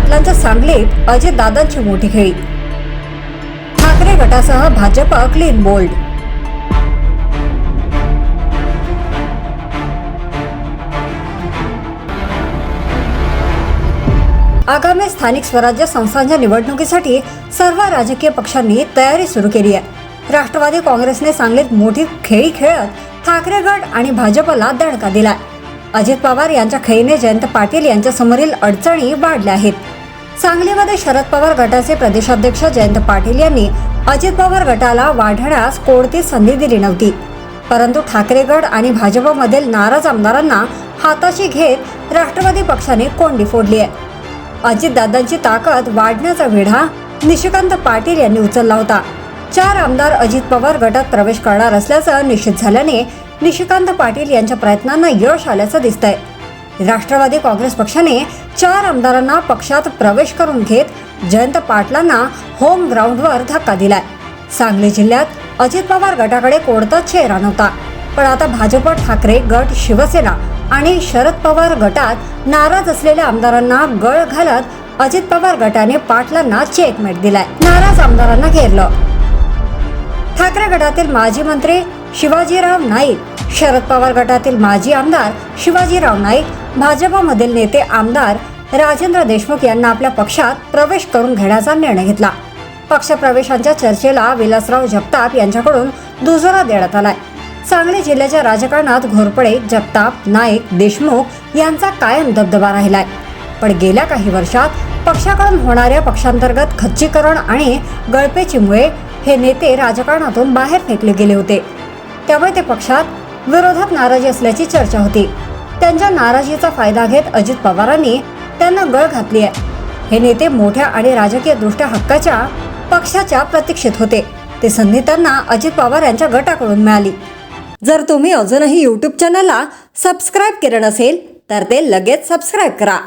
पाटलांच्या सांगलीत अजितदादांची मोठी खेळी। ठाकरे गटासह भाजप क्लीन बोल्ड। आगामी स्थानिक स्वराज्य संस्थांच्या निवडणुकीसाठी सर्व राजकीय पक्षांनी तयारी सुरू केली आहे। राष्ट्रवादी काँग्रेसने सांगलीत मोठी खेळी खेळत ठाकरे गट आणि भाजपला दणका दिलाय। अजित पवार यांच्या खेळीने जयंत पाटील यांच्या समोरील अडचणी वाढल्या आहेत। सांगलीमध्ये शरद पवार गटाचे प्रदेशाध्यक्ष जयंत पाटील यांनी अजित पवार गटाला वाढण्यास कोणतीच संधी दिली नव्हती, परंतु ठाकरे गट आणि भाजपमधील नाराज आमदारांना हाताशी घेत राष्ट्रवादी पक्षाने कोंडी फोडली आहे। अजितदादांची ताकद वाढण्याचा वेढा निशिकांत पाटील यांनी उचलला होता। 4 आमदार अजित पवार गटात प्रवेश करणार असल्याचं निश्चित झाल्याने निशिकांत पाटील यांच्या प्रयत्नांना यश आल्याचं दिसतंय। राष्ट्रवादी काँग्रेस पक्षाने 4 आमदारांना पक्षात प्रवेश करून घेत जयंत पाटलांना होम ग्राउंडवर धक्का दिलाय। सांगली जिल्ह्यात अजित पवार गटाकडे कोणताच चेहरा नव्हता, पण आता भाजप, ठाकरे गट, शिवसेना आणि शरद पवार गटात नाराज असलेल्या आमदारांना गळ घालत अजित पवार गटाने पाटलांना चेकमेट दिलाय। नाराज आमदारांना घेरलं। ठाकरे गटातील माजी मंत्री शिवाजीराव नाईक, शरद पवार गटातील माजी आमदार शिवाजीराव नाईक, भाजपमधील नेते आमदार राजेंद्र देशमुख यांना आपल्या पक्षात प्रवेश करून घेण्याचा निर्णय घेतला। पक्षप्रवेशांच्या चर्चेला विलासराव जगताप यांच्याकडून दुजोरा देण्यात आलाय। सांगली जिल्ह्याच्या राजकारणात घोरपडे, जगताप, नाईक, देशमुख यांचा कायम दबदबा राहिलाय, पण गेल्या काही वर्षात पक्षाकडून होणाऱ्या पक्षांतर्गत खच्चीकरण आणि गळपेचीमुळे हे नेते राजकारणातून बाहेर फेकले गेले होते। त्यामुळे ते पक्षात विरोधात नाराजी असल्याची चर्चा होती। त्यांच्या नाराजीचा फायदा घेत अजित पवारांनी त्यांना गळ घातली आहे। हे नेते मोठ्या आणि राजकीय दृष्ट्या हक्काच्या पक्षाच्या प्रतीक्षेत होते। ते संधी त्यांना अजित पवार यांच्या गटाकडून मिळाली। जर तुम्ही अजूनही YouTube चॅनलला सबस्क्राईब केलं नसेल तर ते लगेच सबस्क्राईब करा।